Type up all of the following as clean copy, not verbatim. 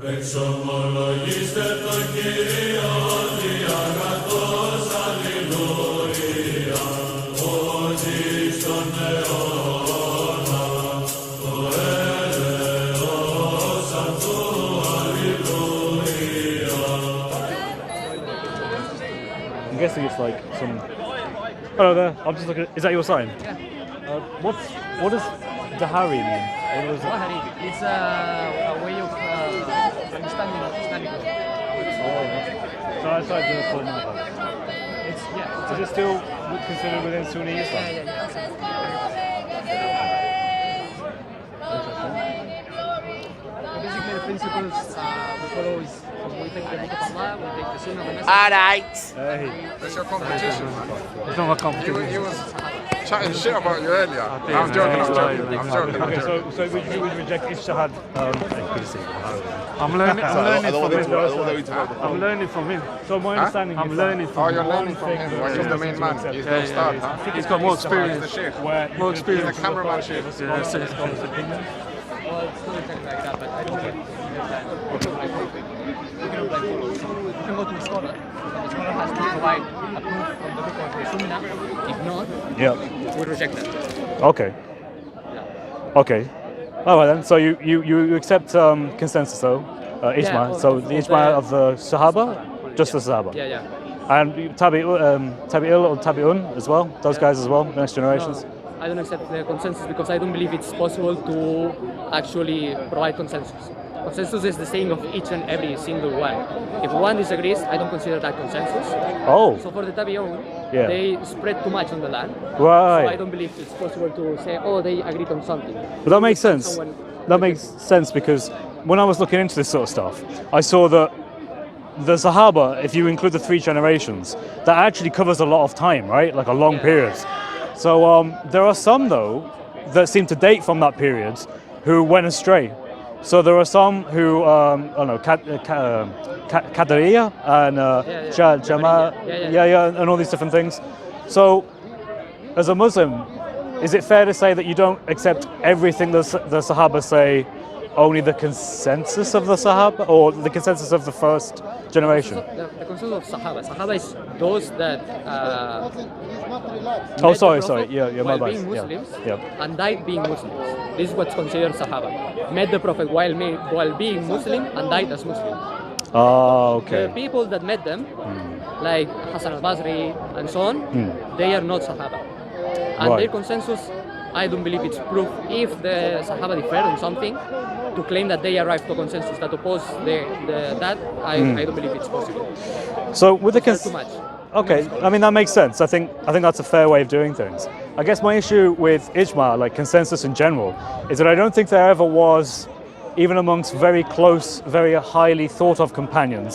Εξομολογήστε το Κύριο διαγατός, αλληλούια, ότι στον αιώνα το έλεος αυτού, αλληλούια. I'm guessing it's like some... Hello there, I'm just looking... Is that your sign? Yeah. What does Differe mean? What is it? Wahari, it's a way of understanding. So outside the full madhab. It's yeah. Is it still considered within Sunni Islam? Basically, the principles we follow is we take the book of Allah, we take the Sunnah of the Messenger. Alright. Hey, That's your competition, man. it's not a competition. He was chatting shit about you earlier. I'm joking. Okay, so would you reject Ijtihad? I'm learning from him. I'm learning from him. So my understanding I'm is learning Oh, from you're him. learning from him. Well, he's the main man. He's the star, huh? He's got more experience. He's the sheikh. More He's experience. the cameraman sheikh. Yeah, Well, it's not exactly like that, but I don't think that. You can go to the scholar, and the scholar has to provide a proof from the book of the Sunnah. If not, Yeah. we reject that. Okay. Okay. All right then. So you accept consensus though, Ijma. Yeah, So the Ijma of the Sahaba, just the Sahaba. Yeah, yeah. And Tabi'il or Tabi'un as well. Those guys as well. The next generations. No, I don't accept the consensus because I don't believe it's possible to actually provide consensus. Consensus is the saying of each and every single one. If one disagrees, I don't consider that consensus. Oh. So for the Tabi'un, Yeah. they spread too much on the land. Right. So I don't believe it's possible to say, oh, they agreed on something. But that makes sense. Someone- That makes sense because when I was looking into this sort of stuff, I saw that the Sahaba, if you include the 3 generations, that actually covers a lot of time, right? Like a long Yeah. period. So there are some though that seem to date from that period who went astray. So there are some who, I don't know, Qadariya and Jama, Yeah. and all these different things. So as a Muslim, is it fair to say that you don't accept everything the Sahaba say, only the consensus of the Sahaba, or the consensus of the first generation? The consensus of Sahaba is those that Oh, met the sorry, Prophet yeah, my while bad. being Yeah, Muslims yeah. and died being Muslims. This is what's considered Sahaba. Met the Prophet while being Muslim and died as Muslim. Ah, okay. The people that met them, like Hassan al-Basri and so on, they are not Sahaba. And Right. their consensus, I don't believe it's proof. If the Sahaba differ on something, to claim that they arrived to a consensus that oppose that, I don't believe it's possible. So with the There's too much. Okay, I mean that makes sense. I think that's a fair way of doing things. I guess my issue with Ijma, like consensus in general, is that I don't think there ever was, even amongst very close, very highly thought of companions,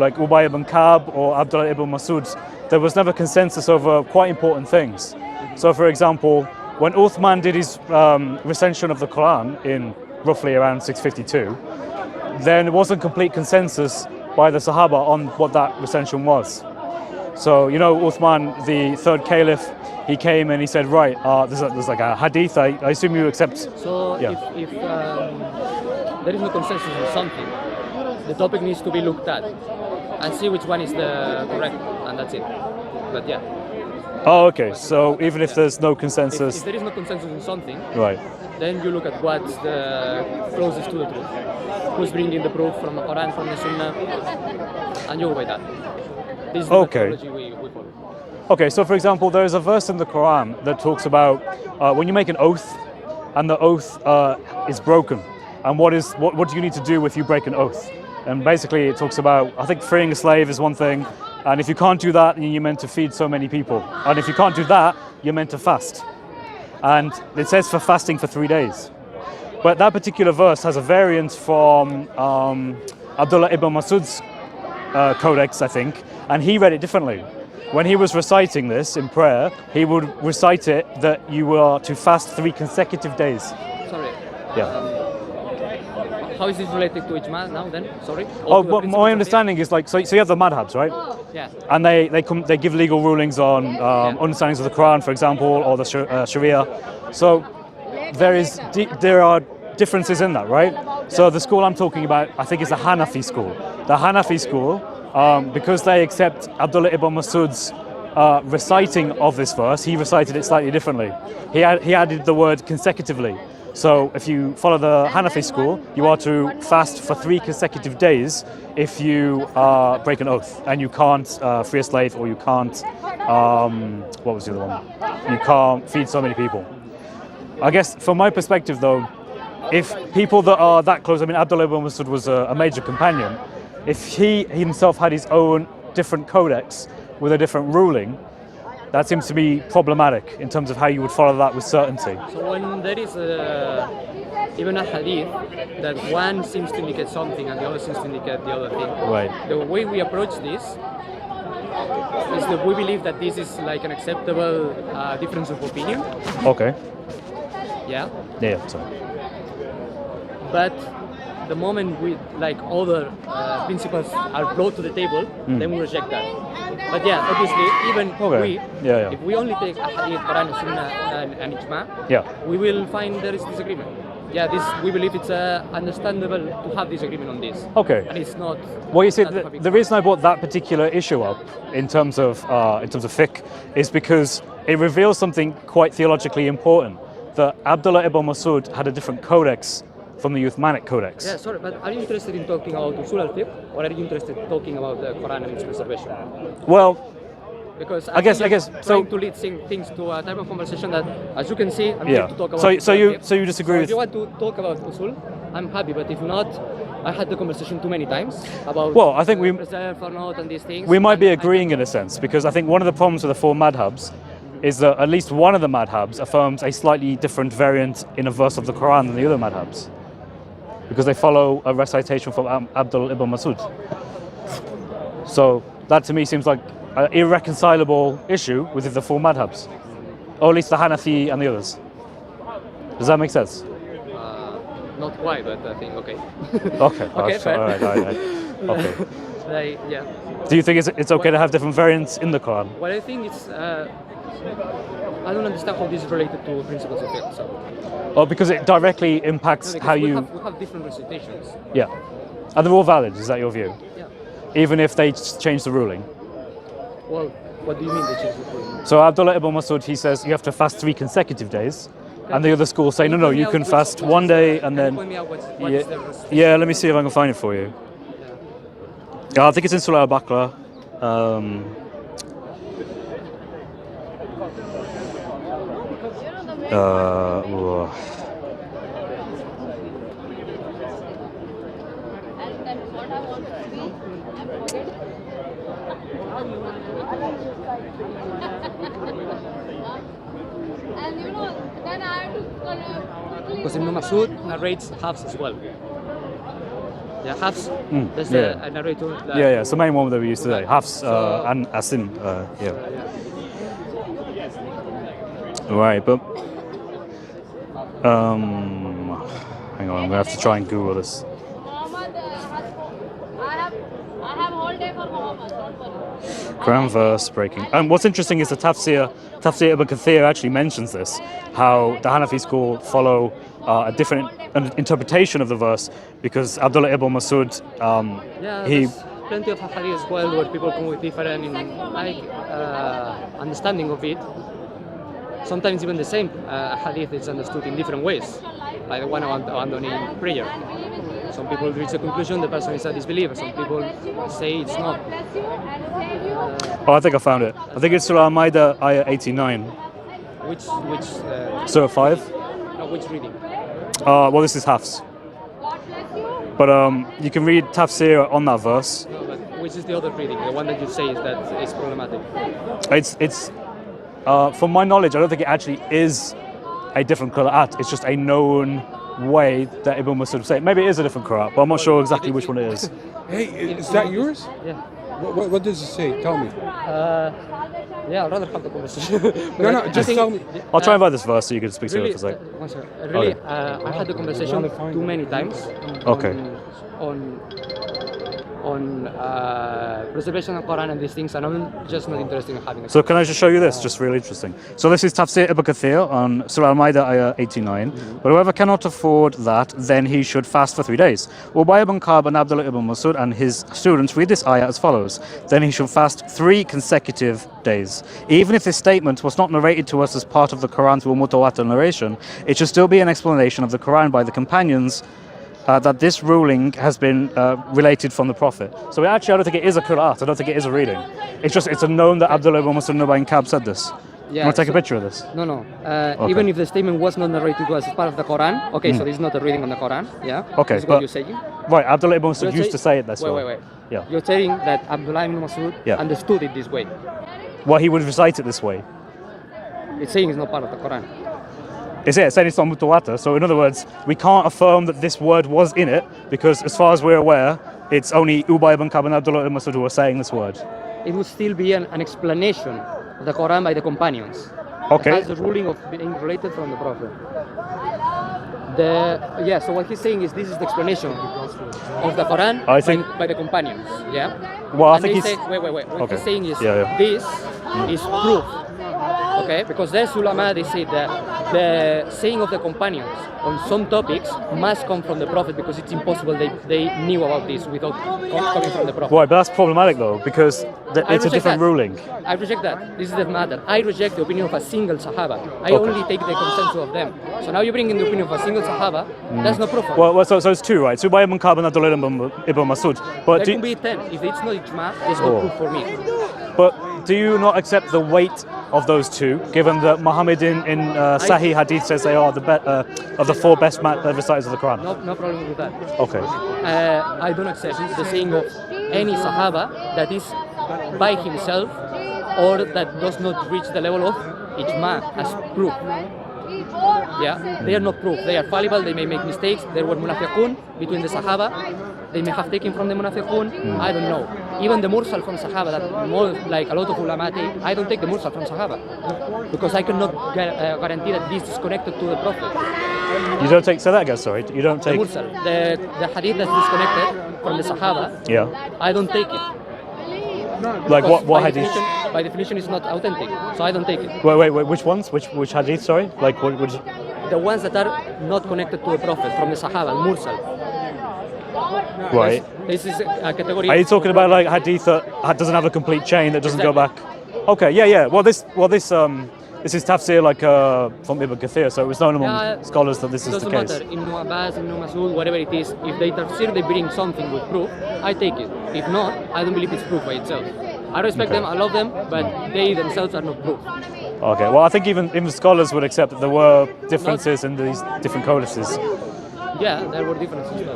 like Ubay ibn Ka'b or Abdullah ibn Masud, there was never consensus over quite important things. So for example, when Uthman did his recension of the Quran in roughly around 652, then it wasn't complete consensus by the Sahaba on what that recension was. So, you know, Uthman, the 3rd Caliph, he came and he said, right, there's like a hadith, I assume you accept. So Yeah. if there is no consensus on something, the topic needs to be looked at and see which one is the correct, and that's it. But yeah, Oh, okay, so even if there's no consensus, if there is no consensus on something, right. then you look at what's the closest to the truth. Who's bringing the proof from the Quran, from the Sunnah, and you go by that. This is the Okay. methodology we follow. Okay, so for example, there's a verse in the Quran that talks about when you make an oath and the oath is broken, and what do you need to do if you break an oath? And basically it talks about, I think freeing a slave is one thing, and if you can't do that, then you're meant to feed so many people. And if you can't do that, you're meant to fast. And it says for fasting for 3 days. But that particular verse has a variant from Abdullah ibn Masud's codex, I think, and he read it differently. When he was reciting this in prayer, he would recite it that you were to fast 3 consecutive days. Sorry. Yeah. How is this related to Ijma now then? Sorry? Oh, but my understanding is like, so you have the madhabs, right? Yeah. And they give legal rulings on understandings of the Quran, for example, or the Sharia. So there are differences in that, right? So the school I'm talking about, I think, is the Hanafi school. The Hanafi school, because they accept Abdullah ibn Masud's reciting of this verse, he recited it slightly differently. He added the word consecutively. So if you follow the Hanafi school, you are to fast for 3 consecutive days if you break an oath, and you can't free a slave, or you can't, what was the other one? You can't feed so many people. I guess from my perspective though, if people that are that close, I mean Abdullah ibn Masud was a major companion, if he himself had his own different codex with a different ruling, that seems to be problematic in terms of how you would follow that with certainty. So when there is even a hadith that one seems to indicate something and the other seems to indicate the other thing, Right. the way we approach this is that we believe that this is like an acceptable difference of opinion. Okay. Yeah. Yeah, sorry. But the moment we like other principles are brought to the table, then we reject that. But yeah, obviously, even if we only take a hadith, Quran, Sunnah, and Ijma, we will find there is disagreement. Yeah, we believe it's understandable to have disagreement on this. Okay. And it's not. Well, you see, the reason I brought that particular issue up in terms of fiqh is because it reveals something quite theologically important. That Abdullah ibn Masud had a different codex from the Uthmanic codex. Yeah, sorry, but are you interested in talking about usul al-fiqh, or are you interested in talking about the Quran and its preservation? Well, because I guess trying to lead things to a type of conversation that, as you can see, I'm here to talk about. So you disagree with? If you want to talk about usul, I'm happy. But if not, I had the conversation too many times about. Well, I think we preserve or not and these things. We might be agreeing in a sense, because I think one of the problems with the 4 madhabs is that at least one of the madhabs affirms a slightly different variant in a verse of the Quran than the other madhabs, because they follow a recitation from Abdullah ibn Masud. So that to me seems like an irreconcilable issue with the 4 madhabs, or at least the Hanafi and the others. Does that make sense? Not quite, but I think okay. Okay, fair. All right. Okay. Yeah. Do you think it's okay to have different variants in the Quran? Well, I think it's. I don't understand how this is related to principles of fiqh. So. Oh, because it directly impacts how we you. have different recitations. Yeah, and they're all valid. Is that your view? Yeah. Even if they change the ruling. Well, what do you mean they change the ruling? So Abdullah ibn Masud, he says you have to fast 3 consecutive days, and the other schools say no, you can fast one day and then. Point me out what's the recitation? Yeah, let me see if I can find it for you. Yeah, I think it's in Surah Al-Baqarah. Because Ibn Masud narrates Hafs as well. Yeah, Hafs. That's a narrator. Yeah. It's the main one that we used today. Hafs and Asim. Right, but hang on, I'm gonna have to try and Google this. I have all day for Muhammad, don't worry. Quran verse breaking. And what's interesting is the Tafsir Ibn Kathir actually mentions this, how the Hanafi school follow a different interpretation of the verse, because Abdullah ibn Masud, there's plenty of hadith as well where people come with different understanding of it. Sometimes even the same hadith is understood in different ways, like the one abandoning prayer. Some people reach the conclusion the person is a disbeliever. Some people say it's not. I think I found it. I think it's Surah Al-Ma'idah, ayah 89. Which Surah 5? no, which reading? Well, this is Hafs. But you can read Tafsir on that verse. No, but which is the other reading? The one that you say is problematic. It's from my knowledge, I don't think it actually is a different qira'at. It's just a known way that Ibn Masud said. Maybe it is a different qira'at, but I'm not sure exactly which one it is. Hey, is that yours? Yeah. What does it say? Tell me. Yeah, I'd rather have the conversation. No, just tell me. I'll try and find this verse so you can speak to Really, it for a sec. one second. Really, I had the conversation too many times. Okay. On on preservation of Quran and these things, and I'm just not interested in having it. So can I just show you this? Just really interesting. So this is Tafsir Ibn Kathir on Surah Al-Ma'idah ayah 89. But whoever cannot afford that, then he should fast for 3 days. Ubay ibn Ka'b and Abdullah ibn Masud and his students read this ayah as follows. Then he should fast 3 consecutive days. Even if this statement was not narrated to us as part of the Quran through a mutawatir narration, it should still be an explanation of the Quran by the companions that this ruling has been related from the Prophet. So actually, I don't think it is a qira'at. I don't think it is a reading. It's a known that Abdullah ibn Masud and Ubay ibn Ka'b said this. Yeah, you want to take a picture of this? No. Even if the statement was not narrated to us as part of the Quran, okay, so this is not a reading on the Quran, yeah? Okay, this is what you're saying? Right, Abdullah ibn Masud used to say it this way. Wait. Yeah. You're saying that Abdullah ibn Masud understood it this way. Well, he would recite it this way. It's saying it's not part of the Quran. It's saying it's not mutawatir. So in other words, we can't affirm that this word was in it because as far as we're aware, it's only Ubay ibn Ka'b and Abdullah ibn Masud who are saying this word. It would still be an explanation of the Quran by the companions. Okay. It has the ruling of being related from the Prophet. So what he's saying is this is the explanation of the Quran by the companions. Yeah. Well, I think he's wait. What he's saying is this is proof. Okay, because there's ulama, they say that the saying of the companions on some topics must come from the Prophet because it's impossible they knew about this without coming from the Prophet. Right, but that's problematic though because it's a different ruling. I reject that. This is the matter. I reject the opinion of a single Sahaba. I only take the consensus of them. So now you bring in the opinion of a single Sahaba, that's no proof. Well, so it's 2, right? So Ubay ibn Ka'b and Abdullah ibn Masud. But there can be 10. If it's not ijma, there's no proof for me. But do you not accept the weight of those 2, given that Muhammad in Sahih Hadith says they are of the 4 best reciters of the Quran? No problem with that. Okay. I don't accept the saying of any Sahaba that is by himself or that does not reach the level of ijma as proof. Yeah, they are not proof. They are fallible. They may make mistakes. There were munafiqun between the Sahaba. They may have taken from the munafiqun. I don't know. Even the mursal from Sahaba, that more like a lot of ulama take, I don't take the mursal from Sahaba because I cannot guarantee that this is connected to the Prophet. You don't take. Say that again. Sorry. You don't take the mursal, the hadith that's disconnected from the Sahaba. Yeah. I don't take it. Like what hadith? By definition, it's not authentic, so I don't take it. Wait. Which ones? Which hadith? Sorry. Like which? The ones that are not connected to the Prophet from the Sahaba, mursal. Right. This is a category. Are you talking about like hadith that doesn't have a complete chain that doesn't go back? Okay. Yeah. Well, this is tafsir like from Ibn Kathir, so it was known among scholars that this is the case. Doesn't matter. Ibn Abbas, Ibn Masud, whatever it is, if they tafsir, they bring something with proof, I take it. If not, I don't believe it's proof by itself. I respect them, I love them, but they themselves are not proof. Okay, well I think even scholars would accept that there were differences in these different codices. Yeah, there were differences.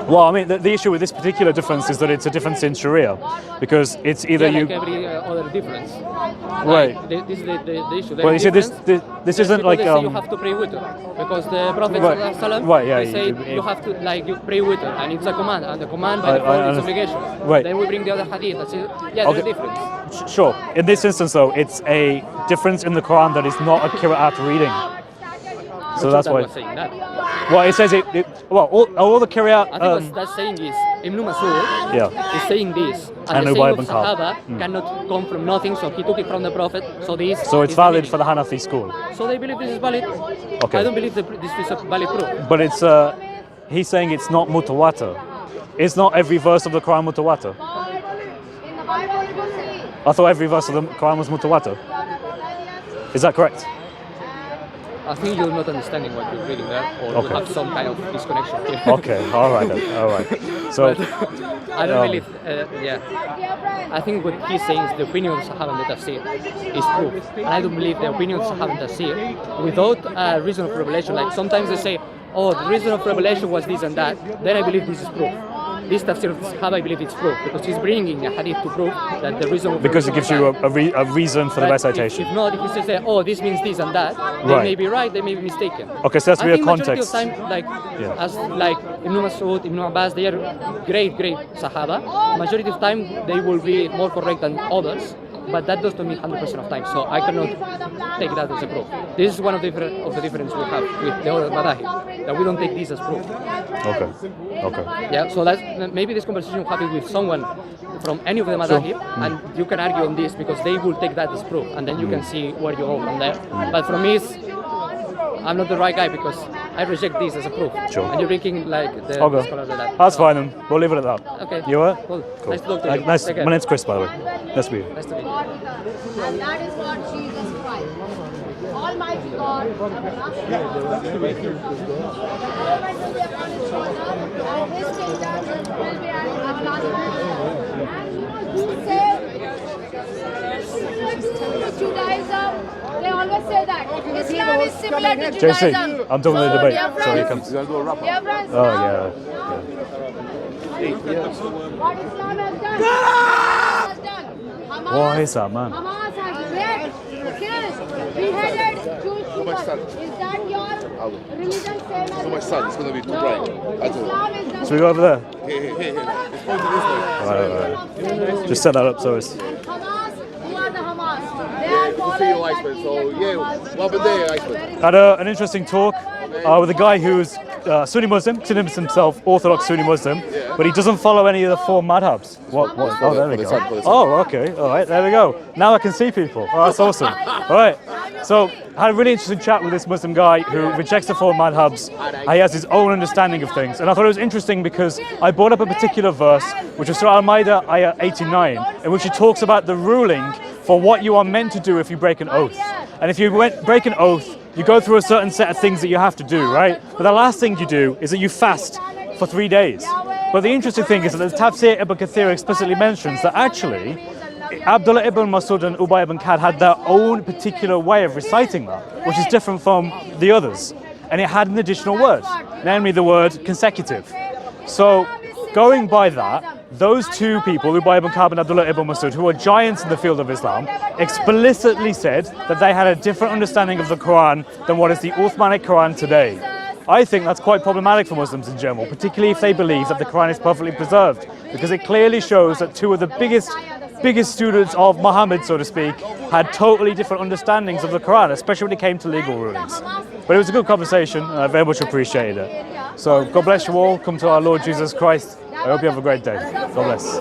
Well, I mean, the issue with this particular difference is that it's a difference in Sharia, because it's either like every other difference. Right. Like, this is the issue. Well, you see, this isn't like they say you have to pray witr because the Prophet they say you have to you pray witr, and it's a command, and the command by default is obligation. Right. Then we bring the other hadith. That's it. Yeah, there's a difference. Sure. In this instance, though, it's a difference in the Quran that is not a qira'at reading. So that's why. Saying that. Well, it says all the qira'at. I think what that's saying is Ibn Masud is saying this, and the saying of Sahaba cannot come from nothing, so he took it from the Prophet. So it's valid for the Hanafi school. So they believe this is valid. Okay. I don't believe this is a valid proof. But it's he's saying it's not mutawatir. It's not every verse of the Quran mutawatir. I thought every verse of the Quran was mutawatir. Is that correct? I think you're not understanding what you're reading there, or you have some kind of disconnection here. Okay, all right then, all right. So, I don't believe, I think what he's saying is the opinion of Sahaba and the Tafsir is proof. And I don't believe the opinion of Sahaba and Tafsir without a reason of revelation. Like sometimes they say, oh, the reason of revelation was this and that, then I believe this is proof. This tafsir of Sahaba, I believe it's proof, because he's bringing a hadith to prove that the reason of because it gives you a reason for the recitation. If not, if you say, oh, this means this and that, they may be right, they may be mistaken. Okay, so that's real context. Majority of time, as Ibn Masud, Ibn Abbas, they are great Sahaba. Majority of time, they will be more correct than others. but that does not mean 100% of time. So I cannot take that as a proof. This is one of the difference we have with the other madahib, that we don't take this as proof. Okay. Yeah. So that's maybe this conversation will happen with someone from any of the madahib, and you can argue on this because they will take that as proof, and then you can see where you go from there. But for me, I'm not the right guy because I reject this as a proof. Sure. And you're drinking like the scholars of that. That's fine then. We'll leave it at that. Okay. You alright? Cool. Cool. Nice to talk to you. Nice. Take care. My name's Chris, by the way. Nice to meet you. Nice to meet you. God with us. And that is what Jesus Christ. Almighty God. And his kingdom will be an everlasting. And you say, Judaism, they always say that Islam is similar to Judaism. JC, I'm doing the debate. Dear friends, Sorry, comes. dear friends, Oh, now, yeah. what Islam has done? Hamas, What is that, man? Hamas has raped, killed, beheaded Jewish people. Is that your religion same as For my son, it's going to be too bright. That's all. Islam is the Should we go over there? Here. It's pointing this way. Right. Just set that up so it's... Hamas, who are the Hamas? They are We'll see you, Iceman. So, yeah, what happened there, Iceman? Had an interesting talk with a guy who's Sunni Muslim, considers himself Orthodox Sunni Muslim, but he doesn't follow any of the four madhabs. What? Oh, there we go. Oh, okay. All right, there we go. Now I can see people. Oh, that's awesome. All right. So I had a really interesting chat with this Muslim guy who rejects the four madhabs. He has his own understanding of things. And I thought it was interesting because I brought up a particular verse, which is Surah Al-Ma'idah, ayah 89, in which it talks about the ruling for what you are meant to do if you break an oath. And if you break an oath, you go through a certain set of things that you have to do, right? But the last thing you do is that you fast for 3 days. But the interesting thing is that the Tafsir Ibn Kathir explicitly mentions that actually Abdullah ibn Masud and Ubay ibn Ka'b had their own particular way of reciting that, which is different from the others. And it had an additional word, namely the word consecutive. So going by that, those two people, Ubay ibn Ka'b and Abdullah ibn Masud, who are giants in the field of Islam, explicitly said that they had a different understanding of the Quran than what is the Uthmanic Quran today. I think that's quite problematic for Muslims in general, particularly if they believe that the Quran is perfectly preserved, because it clearly shows that two of the biggest students of Muhammad, so to speak, had totally different understandings of the Quran, especially when it came to legal rulings. But it was a good conversation, and I very much appreciated it. So God bless you all. Come to our Lord Jesus Christ. I hope you have a great day. God bless.